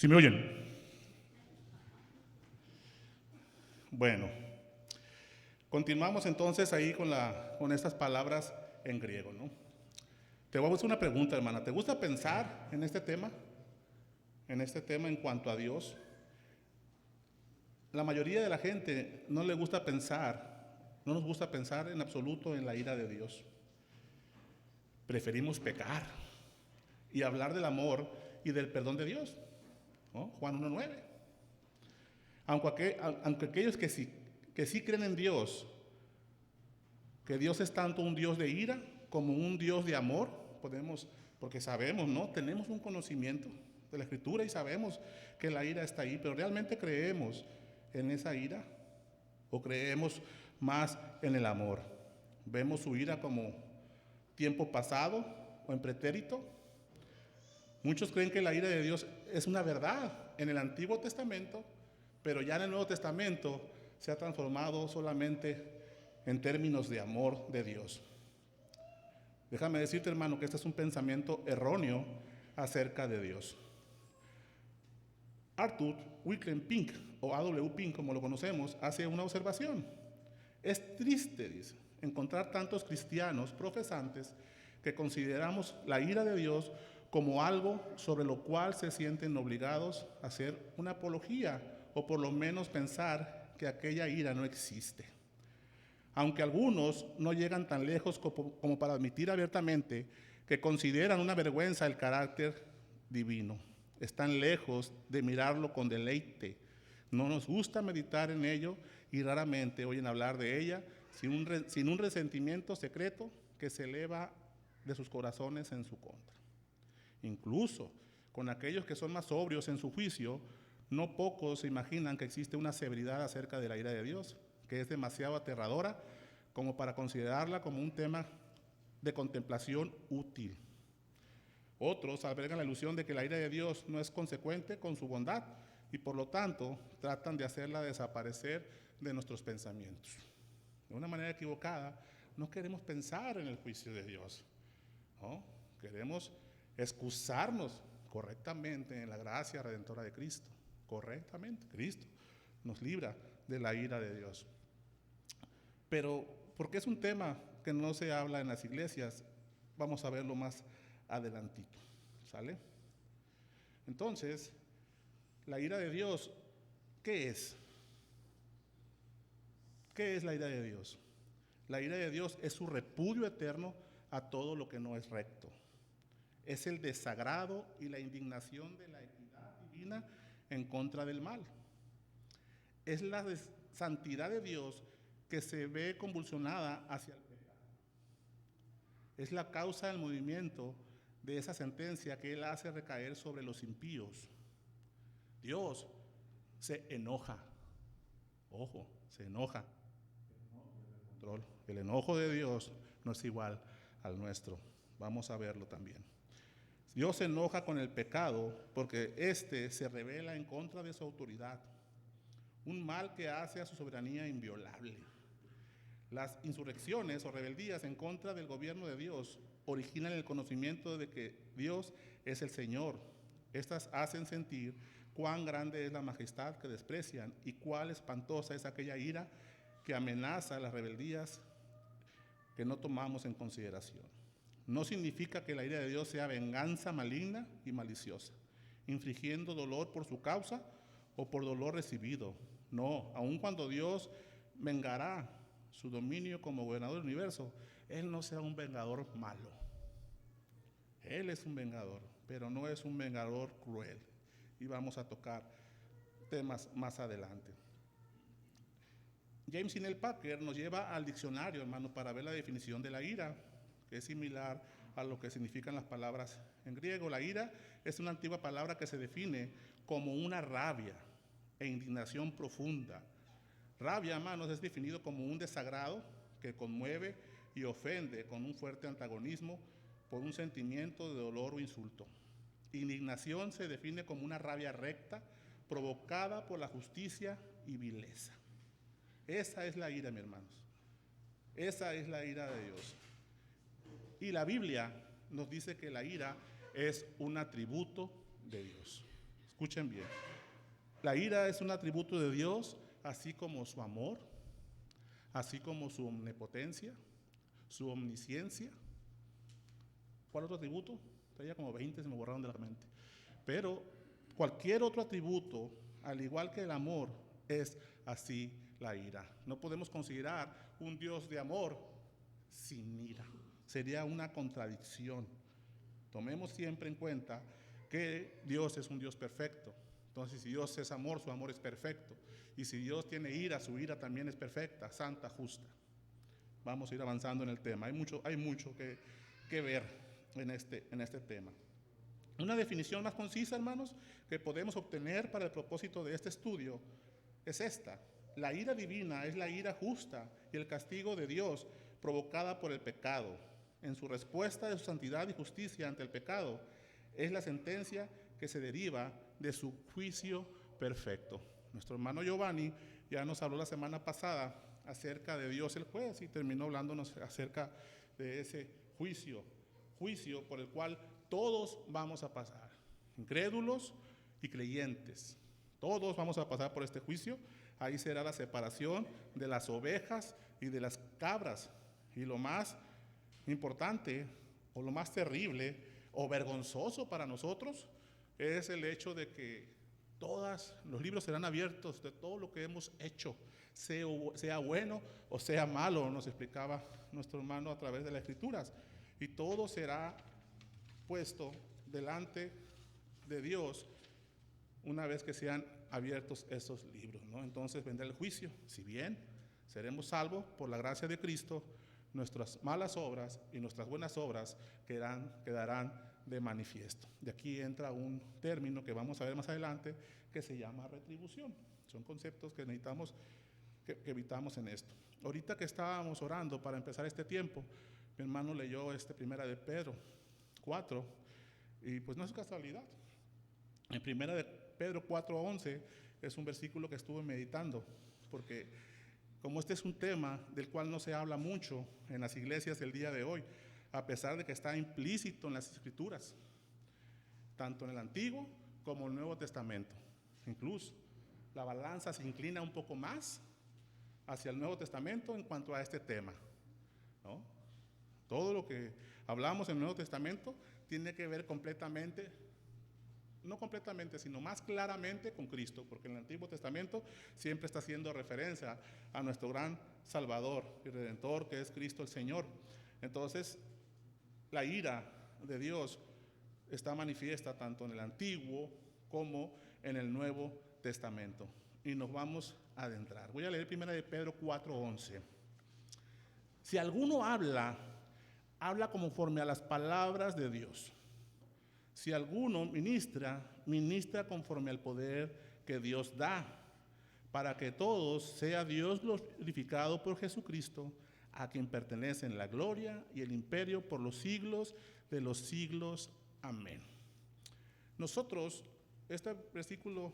¿Sí me oyen? Bueno, continuamos entonces ahí con estas palabras en griego, ¿no? Te voy a hacer una pregunta, hermana. ¿Te gusta pensar en este tema? En este tema en cuanto a Dios. La mayoría de la gente no le gusta pensar, no nos gusta pensar en absoluto en la ira de Dios. Preferimos pecar y hablar del amor y del perdón de Dios, ¿no? Juan 1:9. Aunque aquellos que sí creen en Dios, que Dios es tanto un Dios de ira como un Dios de amor, porque sabemos, ¿no? Tenemos un conocimiento de la Escritura y sabemos que la ira está ahí, pero ¿realmente creemos en esa ira o creemos más en el amor? ¿Vemos su ira como tiempo pasado o en pretérito? Muchos creen que la ira de Dios es una verdad en el Antiguo Testamento, pero ya en el Nuevo Testamento se ha transformado solamente en términos de amor de Dios. Déjame decirte, hermano, que este es un pensamiento erróneo acerca de Dios. Arthur Wilhelm Pink, o A.W. Pink como lo conocemos, hace una observación. Es triste, dice, encontrar tantos cristianos profesantes que consideramos la ira de Dios como algo sobre lo cual se sienten obligados a hacer una apología o por lo menos pensar que aquella ira no existe. Aunque algunos no llegan tan lejos como para admitir abiertamente que consideran una vergüenza el carácter divino. Están lejos de mirarlo con deleite. No nos gusta meditar en ello y raramente oyen hablar de ella sin un resentimiento secreto que se eleva de sus corazones en su contra. Incluso con aquellos que son más sobrios en su juicio, no pocos se imaginan que existe una severidad acerca de la ira de Dios, que es demasiado aterradora como para considerarla como un tema de contemplación útil. Otros albergan la ilusión de que la ira de Dios no es consecuente con su bondad y por lo tanto tratan de hacerla desaparecer de nuestros pensamientos. De una manera equivocada, no queremos pensar en el juicio de Dios, ¿no? Queremos excusarnos correctamente en la gracia redentora de Cristo. Correctamente, Cristo nos libra de la ira de Dios. Pero, porque es un tema que no se habla en las iglesias, vamos a verlo más adelantito, ¿sale? Entonces, la ira de Dios, ¿qué es? ¿Qué es la ira de Dios? La ira de Dios es su repudio eterno a todo lo que no es recto. Es el desagrado y la indignación de la equidad divina en contra del mal. Es la santidad de Dios que se ve convulsionada hacia el pecado. Es la causa del movimiento de esa sentencia que Él hace recaer sobre los impíos. Dios se enoja. Ojo, se enoja. El enojo de Dios no es igual al nuestro. Vamos a verlo también. Dios se enoja con el pecado porque éste se rebela en contra de su autoridad. Un mal que hace a su soberanía inviolable. Las insurrecciones o rebeldías en contra del gobierno de Dios originan el conocimiento de que Dios es el Señor. Estas hacen sentir cuán grande es la majestad que desprecian y cuán espantosa es aquella ira que amenaza las rebeldías que no tomamos en consideración. No significa que la ira de Dios sea venganza maligna y maliciosa, infligiendo dolor por su causa o por dolor recibido. No, aun cuando Dios vengará su dominio como gobernador del universo, Él no será un vengador malo. Él es un vengador, pero no es un vengador cruel. Y vamos a tocar temas más adelante. James Inell Packer nos lleva al diccionario, hermano, para ver la definición de la ira, que es similar a lo que significan las palabras en griego. La ira es una antigua palabra que se define como una rabia e indignación profunda. Rabia, hermanos, es definido como un desagrado que conmueve y ofende con un fuerte antagonismo por un sentimiento de dolor o insulto. Indignación se define como una rabia recta provocada por la justicia y vileza. Esa es la ira, mis hermanos. Esa es la ira de Dios. Y la Biblia nos dice que la ira es un atributo de Dios. Escuchen bien. La ira es un atributo de Dios, así como su amor, así como su omnipotencia, su omnisciencia. ¿Cuál otro atributo? Tenía como 20, se me borraron de la mente. Pero cualquier otro atributo, al igual que el amor, es así la ira. No podemos considerar un Dios de amor sin ira. Sería una contradicción. Tomemos siempre en cuenta que Dios es un Dios perfecto. Entonces, si Dios es amor, su amor es perfecto. Y si Dios tiene ira, su ira también es perfecta, santa, justa. Vamos a ir avanzando en el tema. Hay mucho que ver en este tema. Una definición más concisa, hermanos, que podemos obtener para el propósito de este estudio es esta. La ira divina es la ira justa y el castigo de Dios provocada por el pecado. En su respuesta de su santidad y justicia ante el pecado, es la sentencia que se deriva de su juicio perfecto. Nuestro hermano Giovanni ya nos habló la semana pasada acerca de Dios el juez y terminó hablándonos acerca de ese juicio por el cual todos vamos a pasar, incrédulos y creyentes. Todos vamos a pasar por este juicio. Ahí será la separación de las ovejas y de las cabras. Y lo más importante, o lo más terrible, o vergonzoso para nosotros, es el hecho de que todos los libros serán abiertos de todo lo que hemos hecho, sea bueno o sea malo, nos explicaba nuestro hermano a través de las Escrituras. Y todo será puesto delante de Dios una vez que sean abiertos esos libros, ¿no? Entonces vendrá el juicio. Si bien seremos salvos por la gracia de Cristo, nuestras malas obras y nuestras buenas obras quedarán de manifiesto. De aquí entra un término que vamos a ver más adelante que se llama retribución. Son conceptos que necesitamos, que evitamos en esto. Ahorita que estábamos orando para empezar este tiempo, mi hermano leyó primera de Pedro 4, y pues no es casualidad. En primera de Pedro 4:11 es un versículo que estuve meditando, porque como este es un tema del cual no se habla mucho en las iglesias del día de hoy, a pesar de que está implícito en las Escrituras, tanto en el Antiguo como en el Nuevo Testamento. Incluso la balanza se inclina un poco más hacia el Nuevo Testamento en cuanto a este tema, ¿no? Todo lo que hablamos en el Nuevo Testamento tiene que ver completamente, no completamente, sino más claramente con Cristo, porque en el Antiguo Testamento siempre está haciendo referencia a nuestro gran Salvador y Redentor, que es Cristo el Señor. Entonces, la ira de Dios está manifiesta tanto en el Antiguo como en el Nuevo Testamento. Y nos vamos a adentrar. Voy a leer primero de Pedro 4:11. Si alguno habla conforme a las palabras de Dios. Si alguno ministra conforme al poder que Dios da, para que todos sea Dios glorificado por Jesucristo, a quien pertenecen la gloria y el imperio por los siglos de los siglos. Amén. Nosotros, este versículo,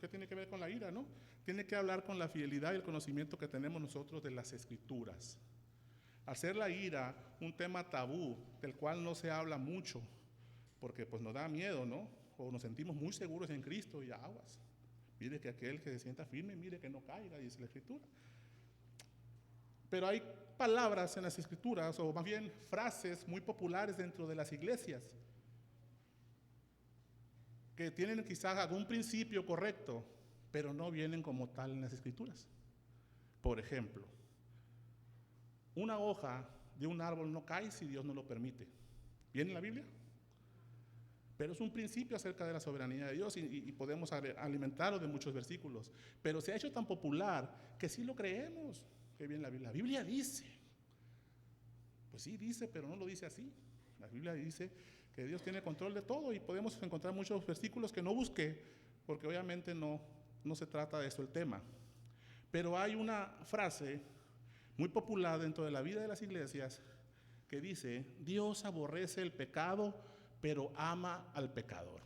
¿qué tiene que ver con la ira, no? Tiene que hablar con la fidelidad y el conocimiento que tenemos nosotros de las Escrituras. Hacer la ira un tema tabú, del cual no se habla mucho, porque pues nos da miedo, ¿no? O nos sentimos muy seguros en Cristo y aguas. Mire que aquel que se sienta firme, mire que no caiga, dice la Escritura. Pero hay palabras en las Escrituras, o más bien frases muy populares dentro de las iglesias, que tienen quizás algún principio correcto, pero no vienen como tal en las Escrituras. Por ejemplo, una hoja de un árbol no cae si Dios no lo permite. ¿Viene en la Biblia? Pero es un principio acerca de la soberanía de Dios y podemos alimentarlo de muchos versículos. Pero se ha hecho tan popular que sí lo creemos, que viene la Biblia. La Biblia dice. Pues sí dice, pero no lo dice así. La Biblia dice que Dios tiene control de todo y podemos encontrar muchos versículos que no busqué, porque obviamente no se trata de eso el tema. Pero hay una frase muy popular dentro de la vida de las iglesias que dice: Dios aborrece el pecado, pero ama al pecador.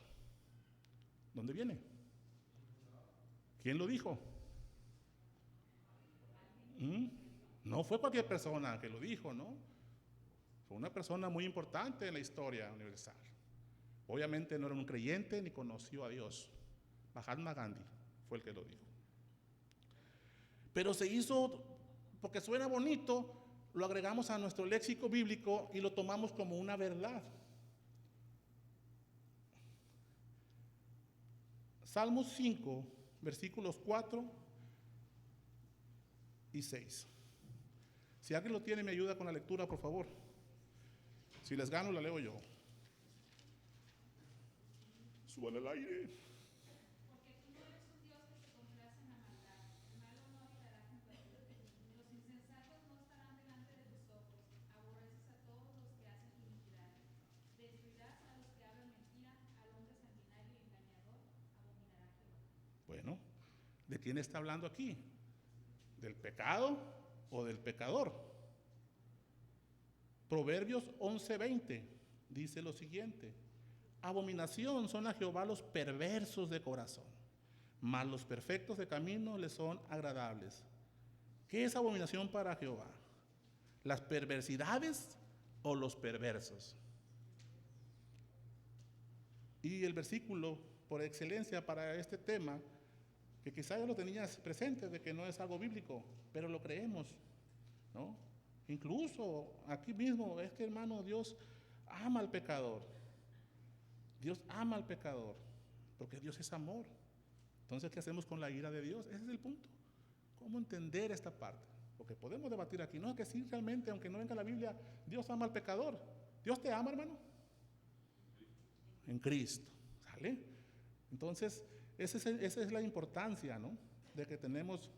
¿Dónde viene? ¿Quién lo dijo? No fue cualquier persona que lo dijo, ¿no? Fue una persona muy importante en la historia universal. Obviamente no era un creyente ni conoció a Dios. Mahatma Gandhi fue el que lo dijo. Pero se hizo, porque suena bonito, lo agregamos a nuestro léxico bíblico y lo tomamos como una verdad. Salmos 5, versículos 4 y 6. Si alguien lo tiene, me ayuda con la lectura, por favor. Si les gano, la leo yo. Suban al aire. Porque tú no eres un Dios que se complace en la maldad. El malo no habitará junto a ti. Los insensatos no estarán delante de tus ojos. Aborreces a todos los que hacen iniquidad. Destruirás a los que hablan mentira. Al hombre sanguinario y engañador abominará Jehová. Bueno, ¿de quién está hablando aquí? ¿Del pecado o del pecador? Proverbios 11:20 dice lo siguiente: abominación son a Jehová los perversos de corazón, mas los perfectos de camino les son agradables. ¿Qué es abominación para Jehová? ¿Las perversidades o los perversos? Y el versículo por excelencia para este tema, que quizá ya lo tenías presente, de que no es algo bíblico, pero lo creemos, ¿no? Incluso aquí mismo, es que hermano, Dios ama al pecador. Dios ama al pecador, porque Dios es amor. Entonces, ¿qué hacemos con la ira de Dios? Ese es el punto. ¿Cómo entender esta parte? Porque podemos debatir aquí, no, que sí, realmente, aunque no venga la Biblia, Dios ama al pecador. ¿Dios te ama, hermano? En Cristo, ¿sale? Entonces, esa es la importancia, ¿no? De que tenemos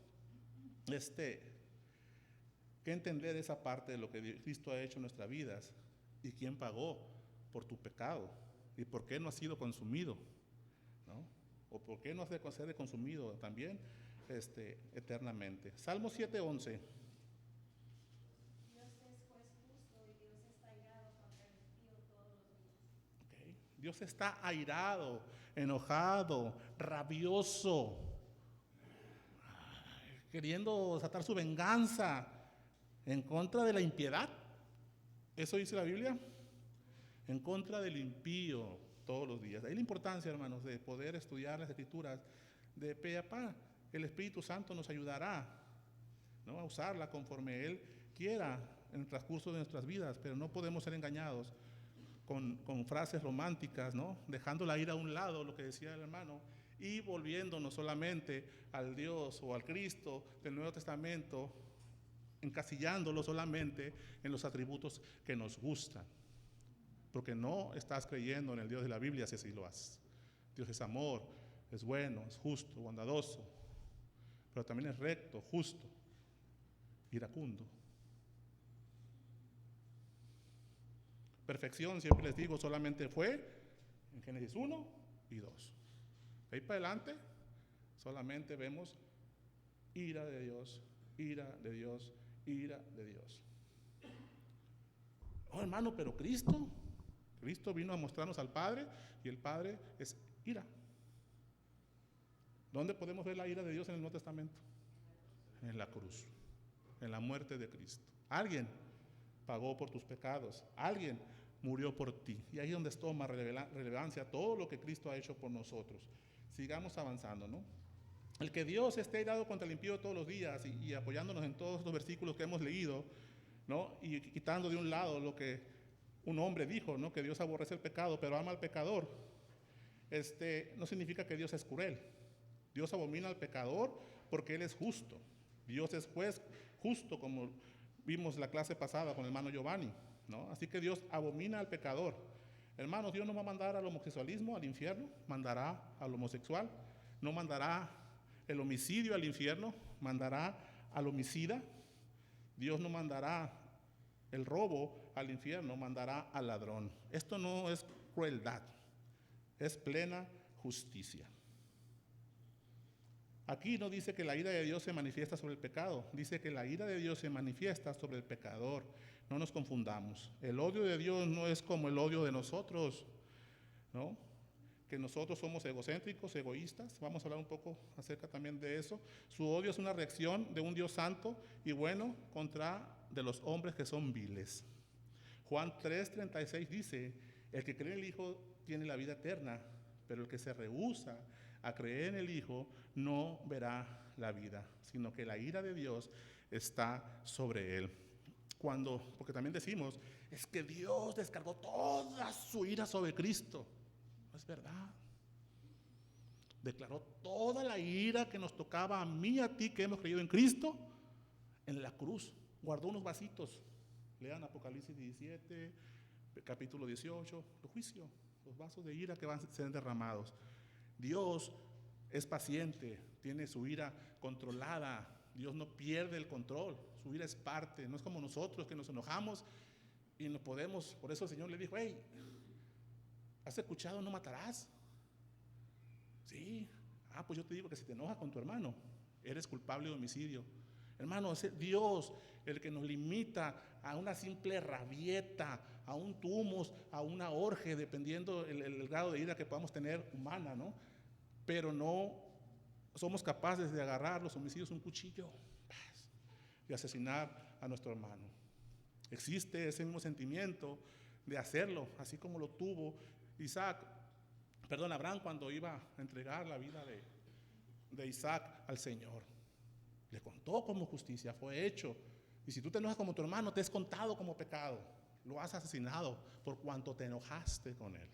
que entender esa parte de lo que Cristo ha hecho en nuestras vidas y quién pagó por tu pecado y por qué no ha sido consumido, ¿no? O por qué no ha de ser consumido también eternamente. Salmo 7:11. Dios es juez justo y Dios está airado contra el impío todos los días. Okay. Dios está airado, enojado, rabioso, queriendo desatar su venganza en contra de la impiedad. Eso dice la Biblia. En contra del impío todos los días. Ahí la importancia, hermanos, de poder estudiar las Escrituras de pe a pa. El Espíritu Santo nos ayudará, ¿no?, a usarla conforme Él quiera en el transcurso de nuestras vidas, pero no podemos ser engañados con frases románticas, ¿no?, dejando la ira a un lado, lo que decía el hermano, y volviéndonos solamente al Dios o al Cristo del Nuevo Testamento, encasillándolo solamente en los atributos que nos gustan. Porque no estás creyendo en el Dios de la Biblia si así lo haces. Dios es amor, es bueno, es justo, bondadoso, pero también es recto, justo, iracundo. Perfección, siempre les digo, solamente fue en Génesis 1 y 2. De ahí para adelante, solamente vemos ira de Dios, ira de Dios, ira de Dios. Oh, hermano, pero Cristo vino a mostrarnos al Padre y el Padre es ira. ¿Dónde podemos ver la ira de Dios en el Nuevo Testamento? En la cruz, en la muerte de Cristo. Alguien pagó por tus pecados, alguien murió por ti. Y ahí es donde toma relevancia todo lo que Cristo ha hecho por nosotros. Sigamos avanzando, ¿no? El que Dios esté irado contra el impío todos los días y apoyándonos en todos los versículos que hemos leído, ¿no?, y quitando de un lado lo que un hombre dijo, ¿no?, que Dios aborrece el pecado, pero ama al pecador. No significa que Dios es cruel. Dios abomina al pecador porque Él es justo. Dios es juez justo, como vimos la clase pasada con el hermano Giovanni, ¿no? Así que Dios abomina al pecador. Hermanos, Dios no va a mandar al homosexualismo al infierno, mandará al homosexual. No mandará el homicidio al infierno, mandará al homicida. Dios no mandará el robo al infierno, mandará al ladrón. Esto no es crueldad, es plena justicia. Aquí no dice que la ira de Dios se manifiesta sobre el pecado, dice que la ira de Dios se manifiesta sobre el pecador. No nos confundamos. El odio de Dios no es como el odio de nosotros, ¿no?, que nosotros somos egocéntricos, egoístas. Vamos a hablar un poco acerca también de eso. Su odio es una reacción de un Dios santo y bueno contra de los hombres que son viles. Juan 3:36 dice: El que cree en el Hijo tiene la vida eterna, pero el que se rehúsa a creer en el Hijo no verá la vida, sino que la ira de Dios está sobre él. Porque también decimos, es que Dios descargó toda su ira sobre Cristo. No es verdad. Declaró toda la ira que nos tocaba a mí y a ti que hemos creído en Cristo en la cruz. Guardó unos vasitos. Lean Apocalipsis 17, capítulo 18, el juicio, los vasos de ira que van a ser derramados. Dios es paciente, tiene su ira controlada. Dios no pierde el control, su ira es parte. No es como nosotros que nos enojamos y no podemos. Por eso el Señor le dijo, hey, ¿has escuchado no matarás? Sí. Pues yo te digo que si te enojas con tu hermano, eres culpable de homicidio. Hermano, es Dios el que nos limita a una simple rabieta, a un tumos, a una orge, dependiendo el grado de ira que podamos tener humana, ¿no? Pero no somos capaces de agarrar los homicidios un cuchillo y asesinar a nuestro hermano. Existe ese mismo sentimiento de hacerlo, así como lo tuvo Abraham cuando iba a entregar la vida de Isaac al Señor. Le contó como justicia, fue hecho. Y si tú te enojas como tu hermano, te es contado como pecado. Lo has asesinado por cuanto te enojaste con él.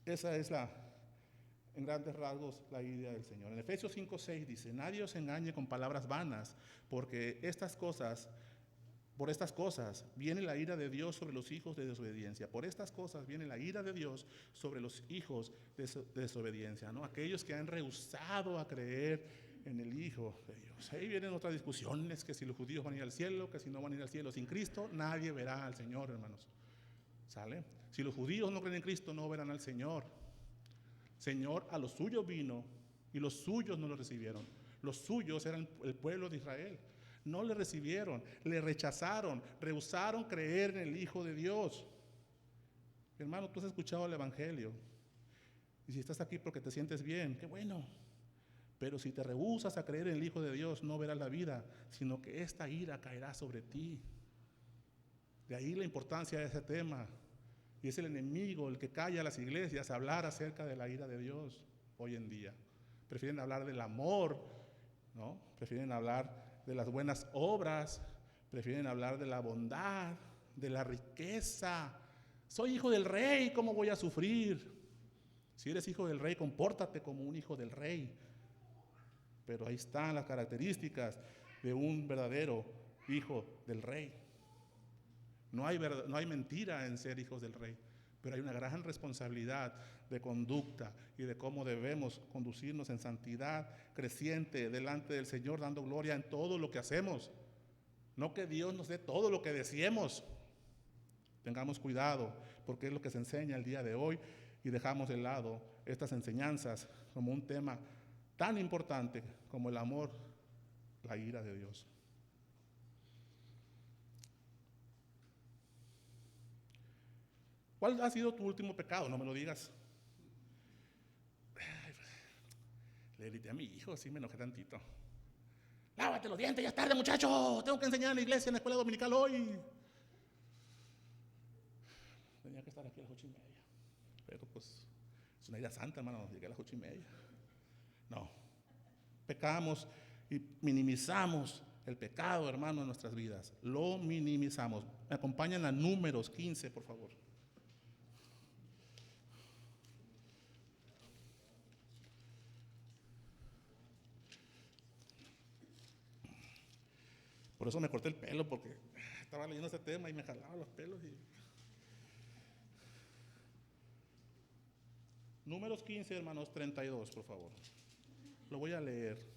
Esa es en grandes rasgos, la idea del Señor. En Efesios 5:6 dice, nadie os engañe con palabras vanas, porque por estas cosas viene la ira de Dios sobre los hijos de desobediencia. Por estas cosas viene la ira de Dios sobre los hijos de desobediencia, ¿no? Aquellos que han rehusado a creer en el Hijo de Dios. Ahí vienen otras discusiones, que si los judíos van a ir al cielo, que si no van a ir al cielo. Sin Cristo nadie verá al Señor, hermanos. ¿Sale? Si los judíos no creen en Cristo, no verán al Señor. Señor a los suyos vino y los suyos no lo recibieron. Los suyos eran el pueblo de Israel. No le recibieron, le rechazaron, rehusaron creer en el Hijo de Dios. Hermano, tú has escuchado el Evangelio. Y si estás aquí porque te sientes bien, qué bueno. Pero si te rehusas a creer en el Hijo de Dios, no verás la vida, sino que esta ira caerá sobre ti. De ahí la importancia de ese tema. Y es el enemigo el que calla a las iglesias a hablar acerca de la ira de Dios hoy en día. Prefieren hablar del amor, ¿no? Prefieren hablar de las buenas obras, prefieren hablar de la bondad, de la riqueza. Soy hijo del rey, ¿cómo voy a sufrir? Si eres hijo del rey, compórtate como un hijo del rey. Pero ahí están las características de un verdadero hijo del rey. No hay mentira en ser hijos del rey, pero hay una gran responsabilidad de conducta y de cómo debemos conducirnos en santidad creciente delante del Señor, dando gloria en todo lo que hacemos. No que Dios nos dé todo lo que deseemos. Tengamos cuidado, porque es lo que se enseña el día de hoy y dejamos de lado estas enseñanzas como un tema tan importante como el amor, la ira de Dios. ¿Cuál ha sido tu último pecado? No me lo digas. Le grité a mi hijo, así me enojé tantito. Lávate los dientes, ya es tarde, muchacho. Tengo que enseñar en la iglesia, en la escuela dominical hoy. Tenía que estar aquí a las 8:30. Pero pues, es una ira santa, hermano. Llegué a las 8:30. No. Pecamos y minimizamos el pecado, hermano, en nuestras vidas. Lo minimizamos. Me acompañan a Números 15, por favor. Por eso me corté el pelo, porque estaba leyendo ese tema y me jalaba los pelos. Números 15, hermanos, 32, por favor. Lo voy a leer.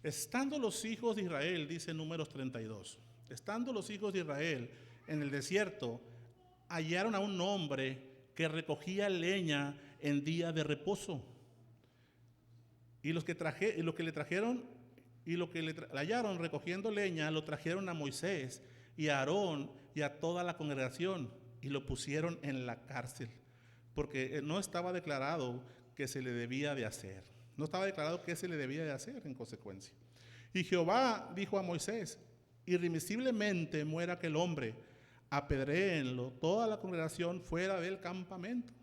Estando los hijos de Israel, dice Números 32, estando los hijos de Israel en el desierto, hallaron a un hombre que recogía leña en día de reposo. Y lo que le hallaron recogiendo leña, lo trajeron a Moisés y a Aarón y a toda la congregación, y lo pusieron en la cárcel, porque no estaba declarado que se le debía de hacer. No estaba declarado que se le debía de hacer en consecuencia. Y Jehová dijo a Moisés: irremisiblemente muera aquel hombre, apedréenlo toda la congregación fuera del campamento.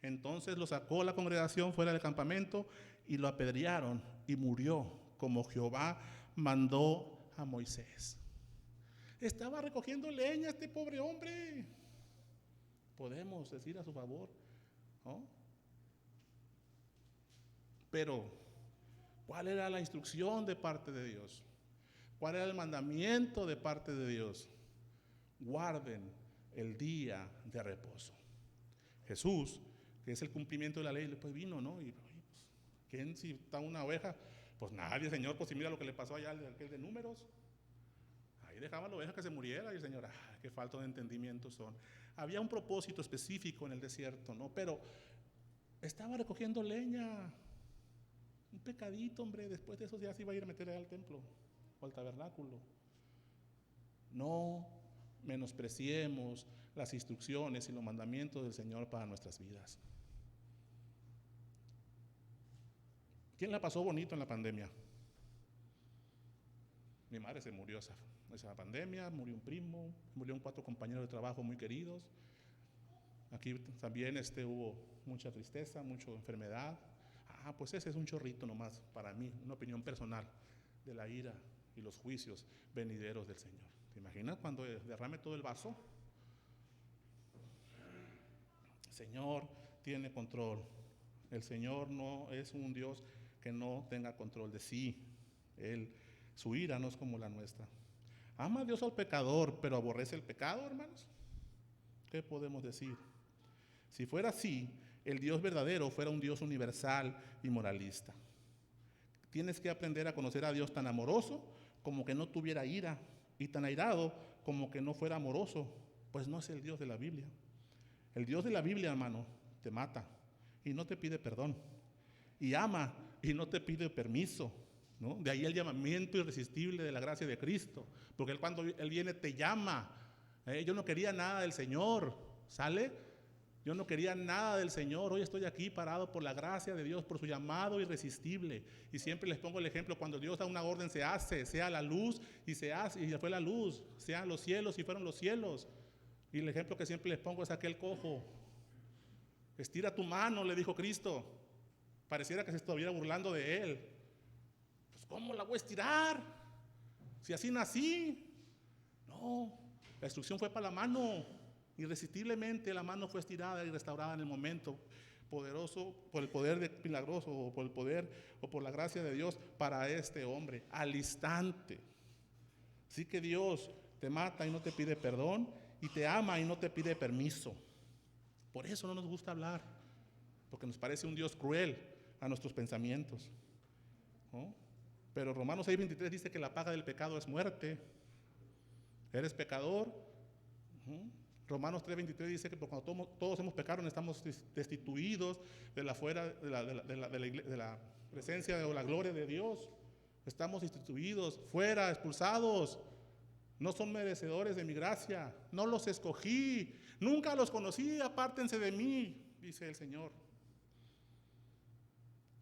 Entonces lo sacó la congregación fuera del campamento y lo apedrearon, y murió como Jehová mandó a Moisés. Estaba recogiendo leña este pobre hombre. Podemos decir a su favor, ¿no? Pero, ¿cuál era la instrucción de parte de Dios? ¿Cuál era el mandamiento de parte de Dios? Guarden el día de reposo. Jesús, que es el cumplimiento de la ley, después vino, ¿no? Y pues, ¿quién si está una oveja? Pues nadie, Señor, pues si mira lo que le pasó allá al aquel de Números. Ahí dejaban la oveja que se muriera y el Señor, qué falta de entendimiento son. Había un propósito específico en el desierto, ¿no? Pero estaba recogiendo leña. Un pecadito, hombre. Después de eso ya se iba a ir a meter allá al templo o al tabernáculo. No menospreciemos las instrucciones y los mandamientos del Señor para nuestras vidas. ¿Quién la pasó bonito en la pandemia? Mi madre se murió esa pandemia, murió un primo, murieron 4 compañeros de trabajo muy queridos. Aquí también hubo mucha tristeza, mucha enfermedad. Pues ese es un chorrito nomás para mí, una opinión personal de la ira y los juicios venideros del Señor. ¿Te imaginas cuando derrame todo el vaso? El Señor tiene control. El Señor no es un Dios que no tenga control de sí. Su ira no es como la nuestra. Ama a Dios al pecador, pero aborrece el pecado, hermanos. ¿Qué podemos decir? Si fuera así, el Dios verdadero fuera un Dios universal y moralista. Tienes que aprender a conocer a Dios tan amoroso como que no tuviera ira, y tan airado como que no fuera amoroso, pues no es el Dios de la Biblia. El Dios de la Biblia, hermano, te mata y no te pide perdón, y ama y no te pide permiso, ¿no? De ahí el llamamiento irresistible de la gracia de Cristo, porque cuando Él viene te llama. Yo no quería nada del Señor, ¿sale? Yo no quería nada del Señor, hoy estoy aquí parado por la gracia de Dios, por su llamado irresistible. Y siempre les pongo el ejemplo, cuando Dios da una orden se hace, sea la luz y se hace, y fue la luz, sean los cielos y fueron los cielos. Y el ejemplo que siempre les pongo es aquel cojo. Estira tu mano, le dijo Cristo. Pareciera que se estuviera burlando de él. Pues ¿cómo la voy a estirar? Si así nací. No, la instrucción fue para la mano. Irresistiblemente la mano fue estirada y restaurada en el momento poderoso, por el poder milagroso, o por el poder o por la gracia de Dios para este hombre, al instante. Así que Dios te mata y no te pide perdón, y te ama y no te pide permiso. Por eso no nos gusta hablar, porque nos parece un Dios cruel a nuestros pensamientos, ¿no? Pero Romanos 6:23 dice que la paga del pecado es muerte. ¿Eres pecador? Romanos 3:23 dice que cuando todos hemos pecado estamos destituidos de la presencia o la gloria de Dios. Estamos destituidos, fuera, expulsados. No son merecedores de mi gracia. No los escogí. Nunca los conocí. Apártense de mí, dice el Señor.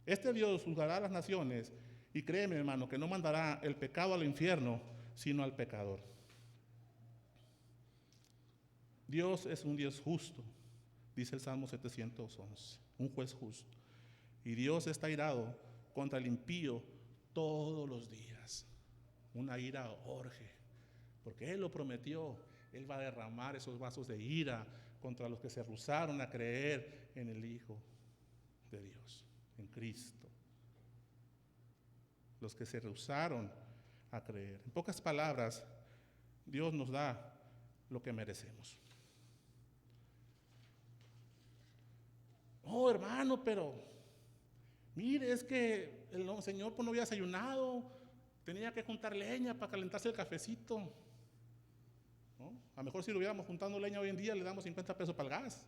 Este Dios juzgará a las naciones, y créeme, hermano, que no mandará el pecado al infierno, sino al pecador. Dios es un Dios justo, dice el Salmo 711, un juez justo. Y Dios está airado contra el impío todos los días. Una ira orge, porque Él lo prometió. Él va a derramar esos vasos de ira contra los que se rehusaron a creer en el Hijo de Dios, en Cristo. Los que se rehusaron a creer. En pocas palabras, Dios nos da lo que merecemos. Oh, hermano, pero mire, es que el Señor pues no había desayunado, tenía que juntar leña para calentarse el cafecito, ¿no? A lo mejor si lo hubiéramos juntando leña hoy en día le damos 50 pesos para el gas.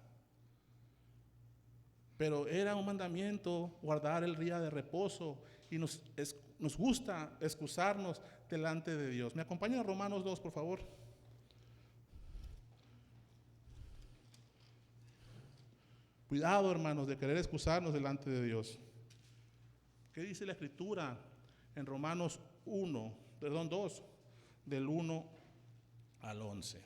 Pero era un mandamiento guardar el día de reposo, y nos gusta excusarnos delante de Dios. ¿Me acompañan a Romanos 2, por favor? Cuidado, hermanos, de querer excusarnos delante de Dios. ¿Qué dice la Escritura en Romanos 2, del 1 al 11?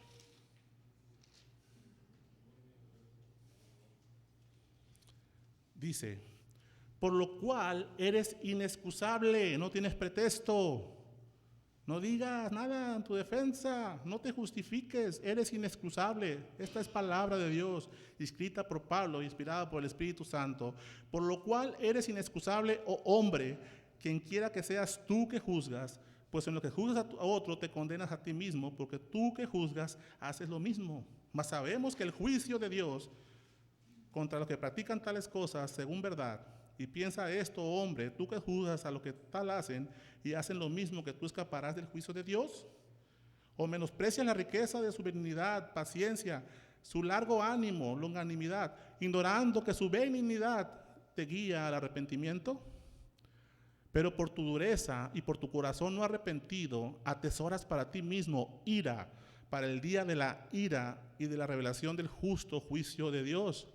Dice, por lo cual eres inexcusable, no tienes pretexto. No digas nada en tu defensa, no te justifiques, eres inexcusable. Esta es palabra de Dios, escrita por Pablo, inspirada por el Espíritu Santo. Por lo cual eres inexcusable, oh hombre, quien quiera que seas tú que juzgas, pues en lo que juzgas a otro te condenas a ti mismo, porque tú que juzgas haces lo mismo. Mas sabemos que el juicio de Dios contra los que practican tales cosas según verdad. Y piensa esto, hombre, tú que juzgas a los que tal hacen y hacen lo mismo, que tú escaparás del juicio de Dios. O menosprecias la riqueza de su benignidad, paciencia, su largo ánimo, longanimidad, ignorando que su benignidad te guía al arrepentimiento. Pero por tu dureza y por tu corazón no arrepentido, atesoras para ti mismo ira, para el día de la ira y de la revelación del justo juicio de Dios,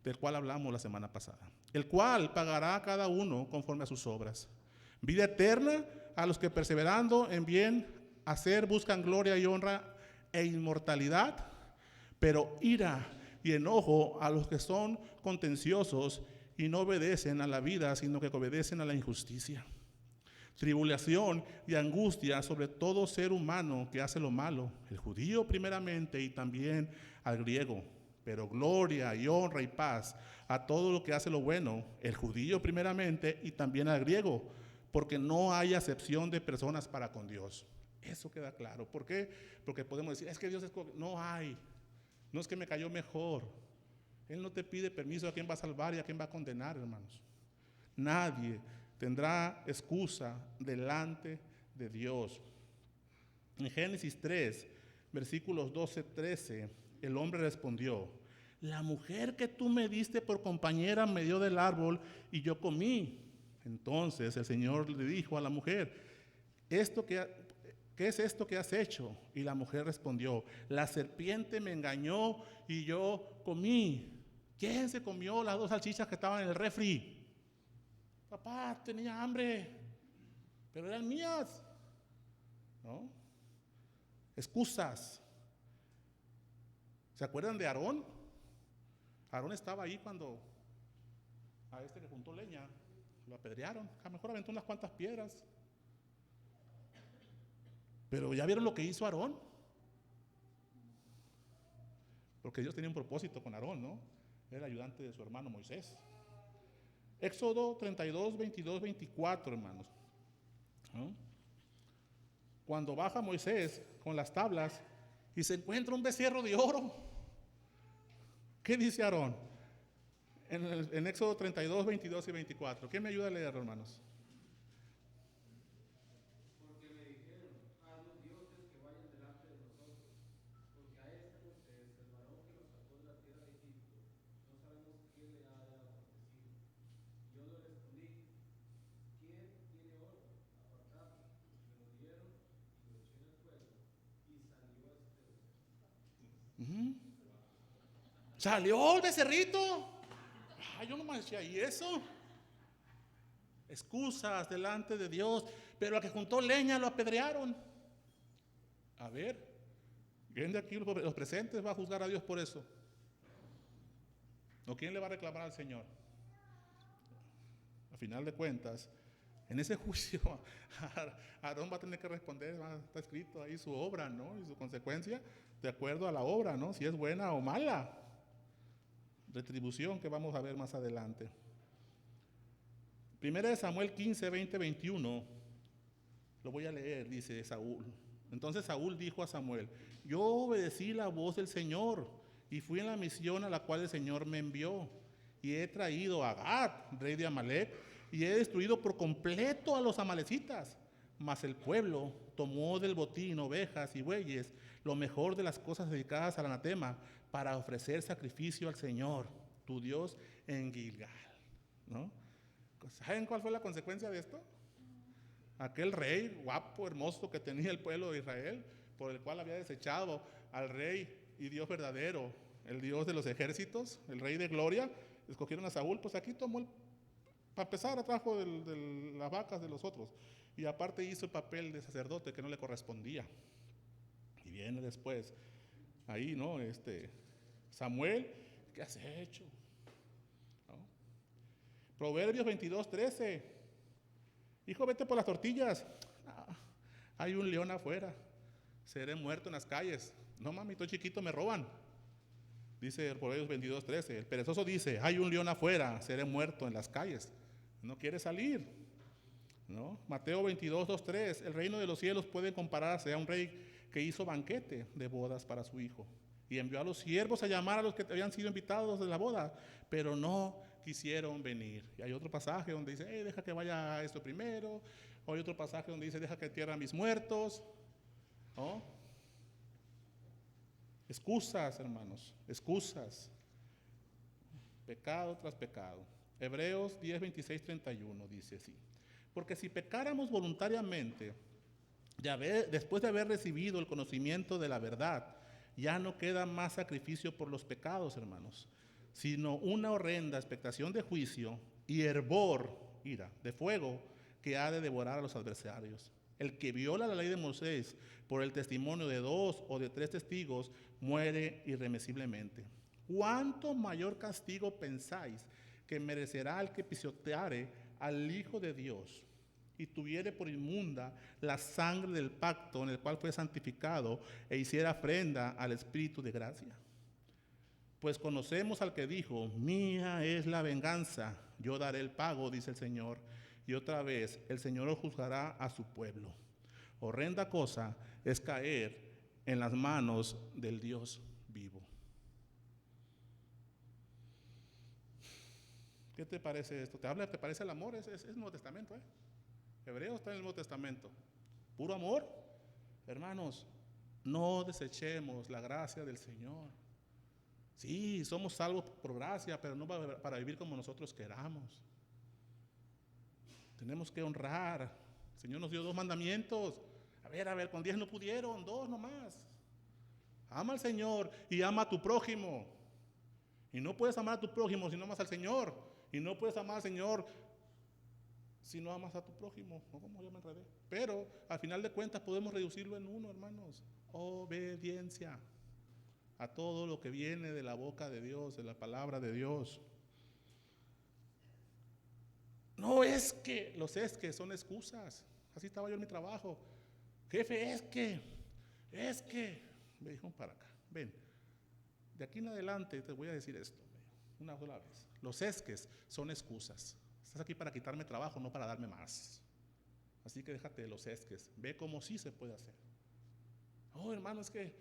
del cual hablamos la semana pasada, el cual pagará a cada uno conforme a sus obras. Vida eterna a los que perseverando en bien hacer buscan gloria y honra e inmortalidad, pero ira y enojo a los que son contenciosos y no obedecen a la vida, sino que obedecen a la injusticia. Tribulación y angustia sobre todo ser humano que hace lo malo, el judío primeramente y también al griego. Pero gloria y honra y paz a todo lo que hace lo bueno, el judío primeramente y también al griego, porque no hay acepción de personas para con Dios. Eso queda claro. ¿Por qué? Porque podemos decir, es que Dios es... No hay. No es que me cayó mejor. Él no te pide permiso a quién va a salvar y a quién va a condenar, hermanos. Nadie tendrá excusa delante de Dios. En Génesis 3, versículos 12-13, el hombre respondió, la mujer que tú me diste por compañera me dio del árbol y yo comí. Entonces el Señor le dijo a la mujer, ¿qué es esto que has hecho? Y la mujer respondió, la serpiente me engañó y yo comí. ¿Quién se comió las 2 salchichas que estaban en el refri? Papá, tenía hambre, pero eran mías. ¿No? Excusas. ¿Se acuerdan de Aarón? Aarón estaba ahí cuando a este que juntó leña, lo apedrearon. A lo mejor aventó unas cuantas piedras. Pero ¿ya vieron lo que hizo Aarón? Porque Dios tenía un propósito con Aarón, ¿no? Era el ayudante de su hermano Moisés. Éxodo 32, 22, 24, hermanos. ¿No? Cuando baja Moisés con las tablas y se encuentra un becerro de oro. ¿Qué dice Aarón? En Éxodo 32, 22 y 24. ¿Quién me ayuda a leer, hermanos? Porque me dijeron, haznos dioses que vayan delante de nosotros, porque a este Moisés, el varón que nos sacó de la tierra de Egipto, no sabemos qué le ha acontecido. Yo le respondí, ¿quién tiene oro? Apartadme. Me lo dieron y lo eché en el fuego y salió este becerro. Salió el becerrito. Yo no me decía, ¿y eso? Excusas delante de Dios, pero al que juntó leña lo apedrearon. A ver, ¿quién de aquí los presentes va a juzgar a Dios por eso? ¿O quién le va a reclamar al Señor? A final de cuentas, en ese juicio, Aarón va a tener que responder, está escrito ahí su obra, ¿no? Y su consecuencia, de acuerdo a la obra, ¿no? Si es buena o mala. Retribución que vamos a ver más adelante. Primera de Samuel 15, 20, 21. Lo voy a leer, dice Saúl. Entonces Saúl dijo a Samuel, yo obedecí la voz del Señor y fui en la misión a la cual el Señor me envió. Y he traído a Agag, rey de Amalec, y he destruido por completo a los amalecitas. Mas el pueblo tomó del botín ovejas y bueyes, lo mejor de las cosas dedicadas al anatema, para ofrecer sacrificio al Señor, tu Dios, en Gilgal. ¿No? ¿Saben cuál fue la consecuencia de esto? Aquel rey guapo, hermoso que tenía el pueblo de Israel, por el cual había desechado al rey y Dios verdadero, el Dios de los ejércitos, el rey de gloria, escogieron a Saúl, pues aquí tomó para empezar, atrajo de las vacas de los otros. Y aparte hizo el papel de sacerdote que no le correspondía. Y viene después, ahí, ¿no? Samuel, ¿qué has hecho? ¿No? Proverbios 22:13. Hijo, vete por las tortillas. Hay un león afuera. Seré muerto en las calles. No, mami, estoy chiquito, me roban. Dice el Proverbios 22:13. El perezoso dice, hay un león afuera, seré muerto en las calles. No quiere salir, ¿no? Mateo 22:2-3. El reino de los cielos puede compararse a un rey que hizo banquete de bodas para su hijo y envió a los siervos a llamar a los que habían sido invitados de la boda, pero no quisieron venir. Y hay otro pasaje donde dice, deja que vaya esto primero. O hay otro pasaje donde dice, deja que entierren a mis muertos, ¿no? Excusas, hermanos, excusas. Pecado tras pecado. Hebreos 10:26-31 dice así. Porque si pecáramos voluntariamente, después de haber recibido el conocimiento de la verdad, ya no queda más sacrificio por los pecados, hermanos, sino una horrenda expectación de juicio y hervor, ira, de fuego que ha de devorar a los adversarios. El que viola la ley de Moisés por el testimonio de 2 o de 3 testigos muere irremisiblemente. ¿Cuánto mayor castigo pensáis que merecerá el que pisoteare al Hijo de Dios y tuviere por inmunda la sangre del pacto en el cual fue santificado e hiciera ofrenda al Espíritu de gracia? Pues conocemos al que dijo, mía es la venganza, yo daré el pago, dice el Señor. Y otra vez, el Señor juzgará a su pueblo. Horrenda cosa es caer en las manos del Dios vivo. ¿Qué te parece esto? ¿Te parece el amor? Es el Nuevo Testamento, Hebreos está en el Nuevo Testamento. Puro amor. Hermanos, no desechemos la gracia del Señor. Sí, somos salvos por gracia, pero no para vivir como nosotros queramos. Tenemos que honrar. El Señor nos dio 2 mandamientos. A ver, con 10 no pudieron, 2 nomás. Ama al Señor y ama a tu prójimo. Y no puedes amar a tu prójimo si no amas al Señor. Y no puedes amar al Señor si no amas a tu prójimo. No, como ya me enredé. Pero al final de cuentas podemos reducirlo en uno, hermanos. Obediencia a todo lo que viene de la boca de Dios, de la palabra de Dios. No es que, son excusas. Así estaba yo en mi trabajo. Jefe, es que, me dijo para acá, ven, de aquí en adelante te voy a decir esto, una sola vez. Los esques son excusas. Estás aquí para quitarme trabajo, no para darme más. Así que déjate de los esques. Ve cómo sí se puede hacer. Oh, hermano, es que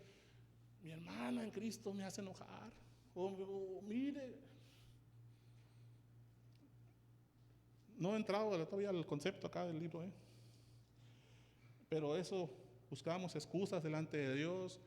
mi hermana en Cristo me hace enojar. Mire. No he entrado todavía al concepto acá del libro, Pero eso, buscamos excusas delante de Dios,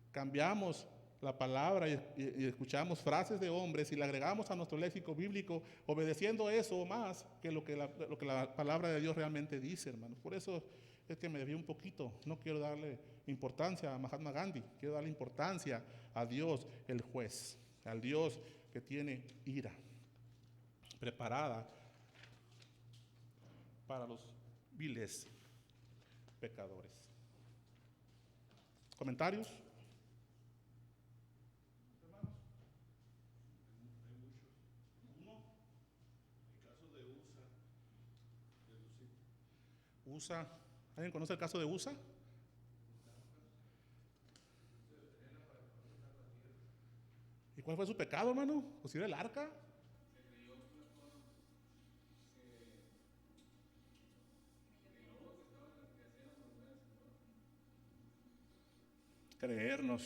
cambiamos la palabra y escuchamos frases de hombres y le agregamos a nuestro léxico bíblico, obedeciendo eso más que lo que la palabra de Dios realmente dice, hermanos. Por eso es que me desvío un poquito. No quiero darle importancia a Mahatma Gandhi, quiero darle importancia a Dios, el juez, al Dios que tiene ira preparada para los viles pecadores. ¿Comentarios? Hermanos. Hay muchos. Uno, el caso de USA. ¿Alguien conoce el caso de USA? ¿Y cuál fue su pecado, hermano? ¿Construir el arca? Creernos.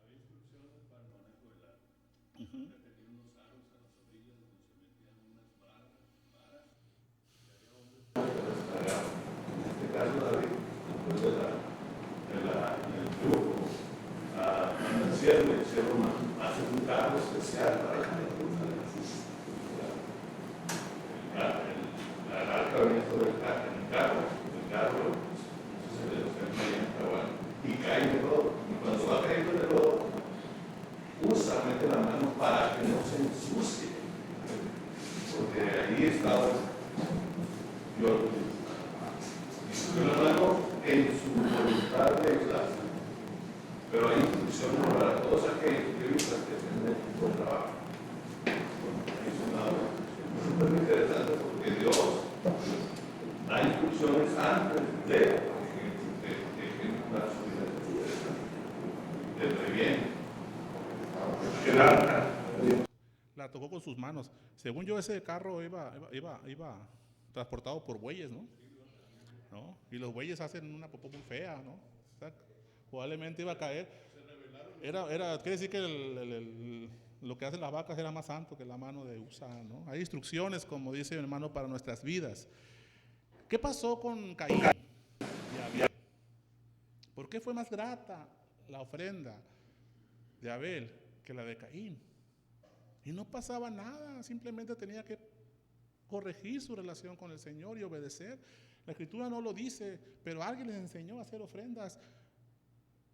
Había instrucciones para el manejo del arco. Tenía unos aros a las orillas donde se metían unas varas, y había hombres que las cargaban. En este caso, David, después del flujo, el siervo hace un carro especial para que la arca venía sobre el carro, se le despeña bueno, y cae en el lodo. Y cuando va cayendo en el lodo, mete la mano para que no se ensucie allí estaba yo. Sin embargo, en su voluntad de ayudar. Pero hay instrucciones para todos aquellos periodistas que hacen el buen trabajo. Es una súper interesante porque Dios da instrucciones antes de ejecutar su vida. Te previene. El arca. La tocó con sus manos. Según yo, ese carro iba transportado por bueyes, ¿no? ¿No? Y los bueyes hacen una popó muy fea, ¿no? O sea, probablemente iba a caer. Quiere decir que lo que hacen las vacas era más santo que la mano de Usa, ¿no? Hay instrucciones, como dice mi hermano, para nuestras vidas. ¿Qué pasó con Caín y Abel? ¿Por qué fue más grata la ofrenda de Abel que la de Caín? Y no pasaba nada, simplemente tenía que corregir su relación con el Señor y obedecer. La Escritura no lo dice, pero alguien les enseñó a hacer ofrendas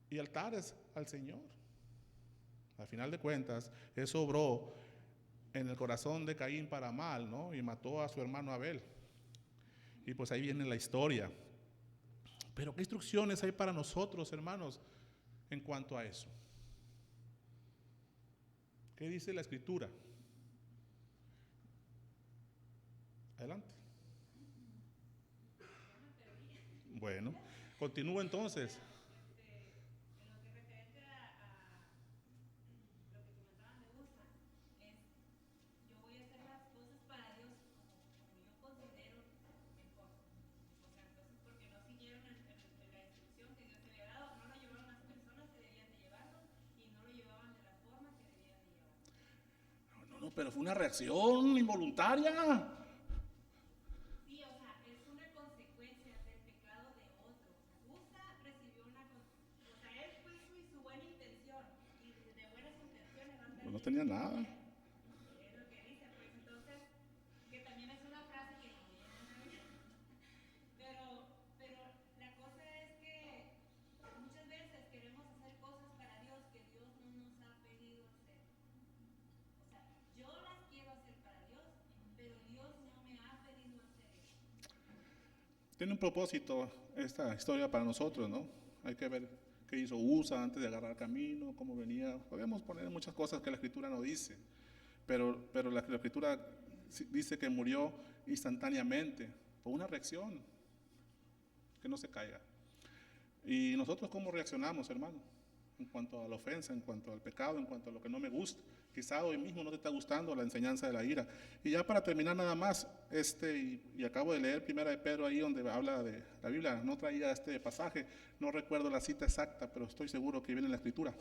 y altares al Señor. Al final de cuentas, eso obró en el corazón de Caín para mal, ¿no? Y mató a su hermano Abel. Y pues ahí viene la historia. Pero ¿qué instrucciones hay para nosotros, hermanos, en cuanto a eso? ¿Qué dice la Escritura? Adelante. Bueno, continúo entonces. En lo que referente a lo que comentaban de USA, es yo voy a hacer las cosas para Dios como yo considero mejor. O sea, entonces porque no siguieron la instrucción que Dios te había dado, no lo llevaron las personas que debían de llevarlo y no lo llevaban de la forma que debían de llevarlo. No, pero fue una reacción involuntaria. Sí, o sea, es una consecuencia del pecado de otro. USA recibió o sea, él fue su buena intención y de buenas intenciones va a Pues no tenía nada. es lo que dice, pues entonces, que también es una frase que no viene en la Biblia. Pero la cosa es que muchas veces queremos hacer cosas para Dios que Dios no nos ha pedido hacer. O sea, yo las quiero hacer para Dios, pero Dios no me ha pedido hacer eso. Tiene un propósito esta historia para nosotros, ¿no? Hay que ver qué hizo USA antes de agarrar camino, cómo venía. Podemos poner muchas cosas que la Escritura no dice, pero la Escritura dice que murió instantáneamente por una reacción, que no se caiga. ¿Y nosotros cómo reaccionamos, hermano? En cuanto a la ofensa, en cuanto al pecado, en cuanto a lo que no me gusta. Quizá hoy mismo no te está gustando la enseñanza de la ira. Y ya para terminar nada más, y acabo de leer Primera de Pedro ahí donde habla de la Biblia, no traía este pasaje, no recuerdo la cita exacta, pero estoy seguro que viene en la Escritura.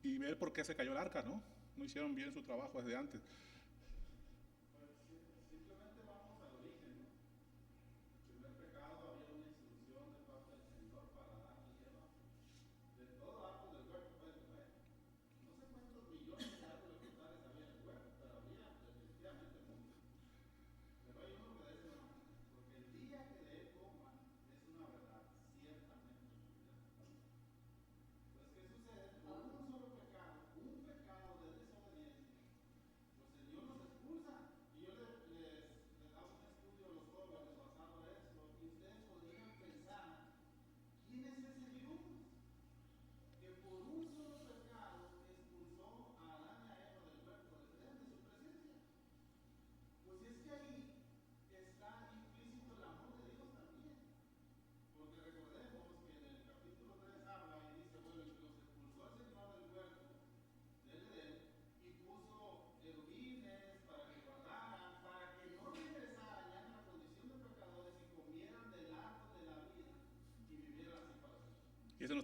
Y ver por qué se cayó el arca, ¿no? No hicieron bien su trabajo desde antes.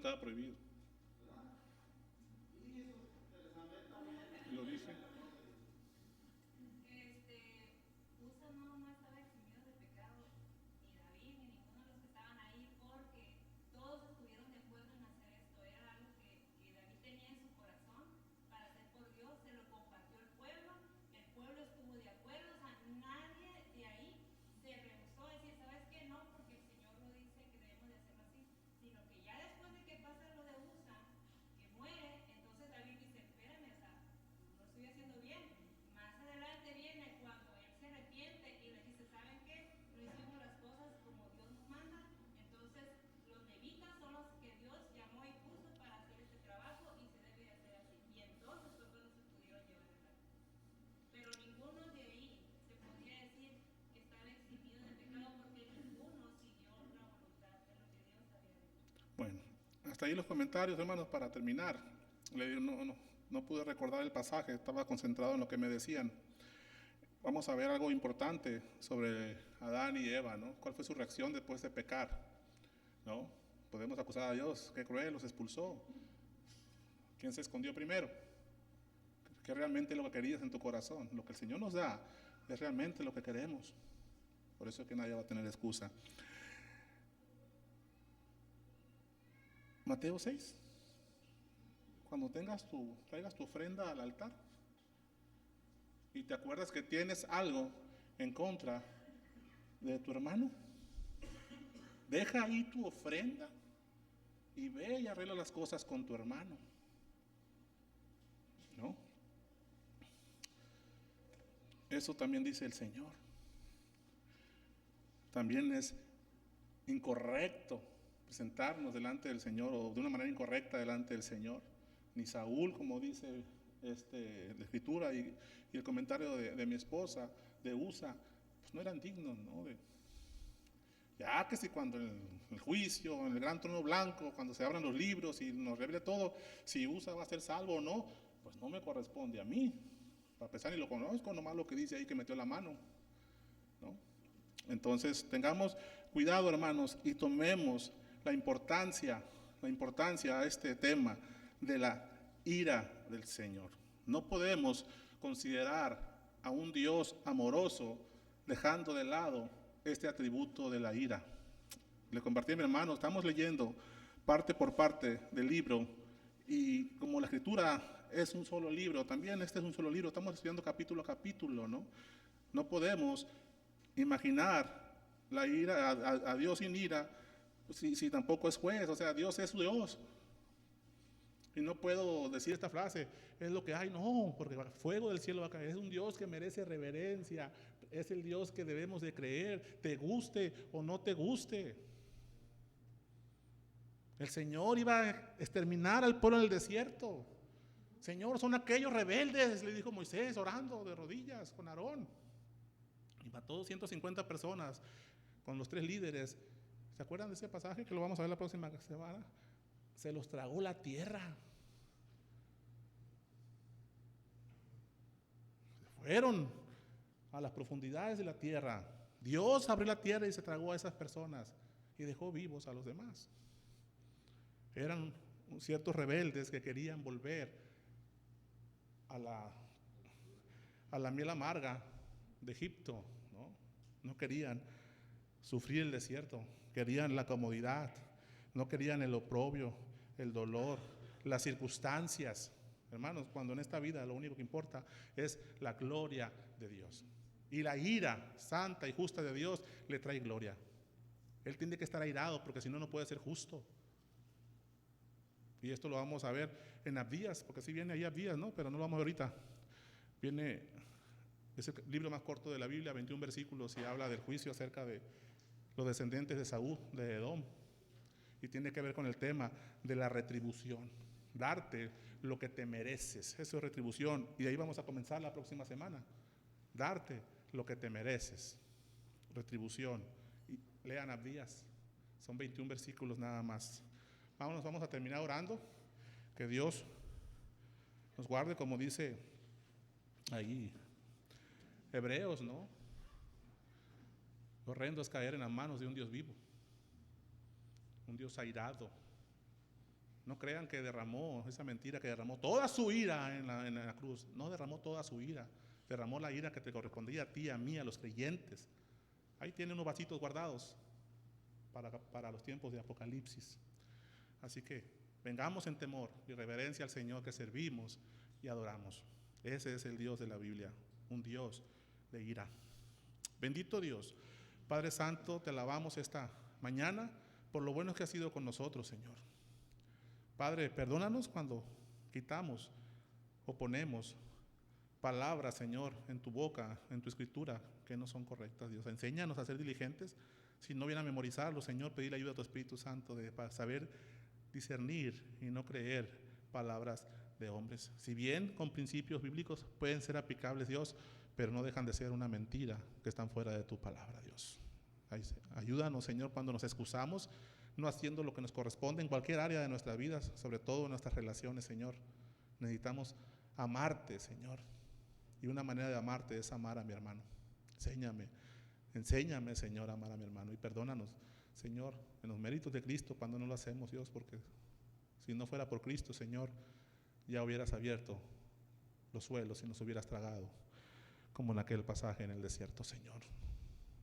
estaba prohibido. Lo dice. Usa no estaba eximido de pecado, ni David, ni ninguno de los que estaban ahí, porque todos estuvieron de acuerdo en hacer esto. Era algo que David tenía en su corazón para hacer por Dios, se lo compartió el pueblo estuvo de acuerdo, o sea, nadie de ahí se rehusó a decir, ¿sabes qué? No, porque el Señor lo dice que debemos de hacerlo así, sino que ya después de que pasa lo de Usa, que muere, entonces David dice, espérame, o sea, lo estoy haciendo bien. Más adelante viene cuando él se arrepiente y les dice, ¿saben qué? No hicimos las cosas como Dios nos manda. Entonces los levitas son los que Dios llamó y puso para hacer este trabajo y se debe de hacer así. Y entonces fue cuando se pudieron llevar el arca. Pero ninguno de ahí se podía decir que estaba eximido de pecado porque ninguno siguió la voluntad de lo que Dios había dicho. Bueno, hasta ahí los comentarios, hermanos, para terminar. No pude recordar el pasaje, estaba concentrado en lo que me decían. Vamos a ver algo importante sobre Adán y Eva, ¿no? ¿Cuál fue su reacción después de pecar? ¿No? Podemos acusar a Dios, qué cruel, los expulsó. ¿Quién se escondió primero? ¿Qué realmente es lo que querías en tu corazón? Lo que el Señor nos da es realmente lo que queremos. Por eso es que nadie va a tener excusa. Mateo 6. Cuando traigas tu ofrenda al altar y te acuerdas que tienes algo en contra de tu hermano, deja ahí tu ofrenda y ve y arregla las cosas con tu hermano, ¿no? Eso también dice el Señor. También es incorrecto presentarnos delante del Señor o de una manera incorrecta delante del Señor. Ni Saúl, como dice la escritura y el comentario de mi esposa, de Usa, pues no eran dignos, ¿no? Ya que si cuando en el juicio, en el gran trono blanco, cuando se abran los libros y nos revele todo, si Usa va a ser salvo o no, pues no me corresponde a mí. Para empezar, ni lo conozco, nomás lo que dice ahí que metió la mano, ¿no? Entonces, tengamos cuidado, hermanos, y tomemos la importancia a este tema de la ira del Señor. No podemos considerar a un Dios amoroso dejando de lado este atributo de la ira. Le compartí a mi hermano, estamos leyendo parte por parte del libro y como la escritura es un solo libro, también este es un solo libro, estamos estudiando capítulo a capítulo, ¿no? No podemos imaginar la ira a Dios sin ira si tampoco es juez, o sea, Dios es Dios. Y no puedo decir esta frase, es lo que hay, no, porque el fuego del cielo va a caer. Es un Dios que merece reverencia, es el Dios que debemos de creer, te guste o no te guste. El Señor iba a exterminar al pueblo en el desierto. Señor, son aquellos rebeldes, le dijo Moisés orando de rodillas con Aarón. Y mató 150 personas con los 3 líderes. ¿Se acuerdan de ese pasaje que lo vamos a ver la próxima semana? Se los tragó la tierra. Se fueron a las profundidades de la tierra. Dios abrió la tierra y se tragó a esas personas y dejó vivos a los demás. Eran ciertos rebeldes que querían volver a la miel amarga de Egipto, ¿no? No querían sufrir el desierto, querían la comodidad, no querían el oprobio, el dolor, las circunstancias. Hermanos, cuando en esta vida lo único que importa es la gloria de Dios. Y la ira santa y justa de Dios le trae gloria. Él tiene que estar airado porque si no, no puede ser justo. Y esto lo vamos a ver en Abdías, porque sí viene ahí Abdías, ¿no? Pero no lo vamos a ver ahorita. Es el libro más corto de la Biblia, 21 versículos, y habla del juicio acerca de los descendientes de Saúl, de Edom. Y tiene que ver con el tema de la retribución. Darte lo que te mereces. Eso es retribución. Y ahí vamos a comenzar la próxima semana. Darte lo que te mereces. Retribución. Y lean Abdías. Son 21 versículos nada más. Vamos a terminar orando. Que Dios nos guarde, como dice ahí Hebreos, ¿no? Horrendo es caer en las manos de un Dios vivo. Un Dios airado. No crean que derramó esa mentira, que derramó toda su ira en la cruz. No derramó toda su ira. Derramó la ira que te correspondía a ti, a mí, a los creyentes. Ahí tiene unos vasitos guardados para los tiempos de Apocalipsis. Así que vengamos en temor y reverencia al Señor que servimos y adoramos. Ese es el Dios de la Biblia, un Dios de ira. Bendito Dios. Padre Santo, te alabamos esta mañana por lo bueno que has sido con nosotros, Señor. Padre, perdónanos cuando quitamos o ponemos palabras, Señor, en tu boca, en tu escritura, que no son correctas, Dios. Enséñanos a ser diligentes. Si no viene a memorizarlo, Señor, pedir la ayuda a tu Espíritu Santo para saber discernir y no creer palabras de hombres. Si bien con principios bíblicos pueden ser aplicables, Dios, pero no dejan de ser una mentira que están fuera de tu palabra, Dios. Ayúdanos, Señor, cuando nos excusamos, no haciendo lo que nos corresponde en cualquier área de nuestras vidas, sobre todo en nuestras relaciones, Señor. Necesitamos amarte, Señor. Y una manera de amarte es amar a mi hermano. Enséñame, Señor, a amar a mi hermano. Y perdónanos, Señor, en los méritos de Cristo cuando no lo hacemos, Dios, porque si no fuera por Cristo, Señor, ya hubieras abierto los suelos y nos hubieras tragado, como en aquel pasaje en el desierto, Señor.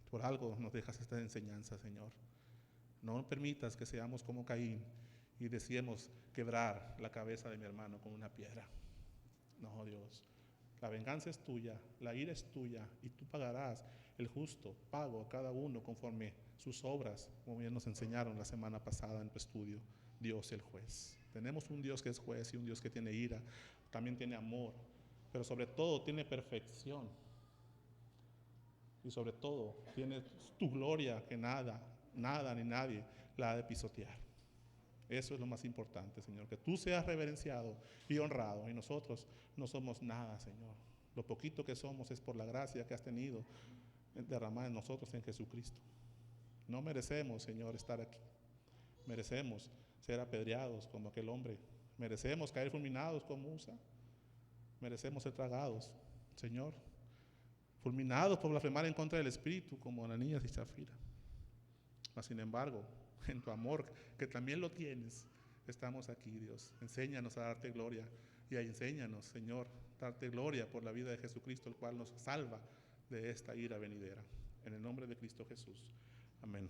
Por algo nos dejas esta enseñanza, Señor. No permitas que seamos como Caín y deseemos quebrar la cabeza de mi hermano con una piedra. No, Dios. La venganza es tuya, la ira es tuya, y tú pagarás el justo pago a cada uno conforme sus obras, como bien nos enseñaron la semana pasada en tu estudio. Dios el juez. Tenemos un Dios que es juez y un Dios que tiene ira, también tiene amor, pero sobre todo tiene perfección. Y sobre todo tiene tu gloria que nada ni nadie la ha de pisotear. Eso es lo más importante, Señor, que tú seas reverenciado y honrado, y nosotros no somos nada, Señor. Lo poquito que somos es por la gracia que has tenido derramada en nosotros en Jesucristo. No merecemos, Señor, estar aquí. Merecemos ser apedreados como aquel hombre. Merecemos caer fulminados como Usa. Merecemos ser tragados, Señor. Fulminados por blasfemar en contra del Espíritu como Ananías y Zafira. Mas sin embargo, en tu amor, que también lo tienes, estamos aquí, Dios. Enséñanos a darte gloria y enséñanos, Señor, darte gloria por la vida de Jesucristo, el cual nos salva de esta ira venidera. En el nombre de Cristo Jesús. Amén.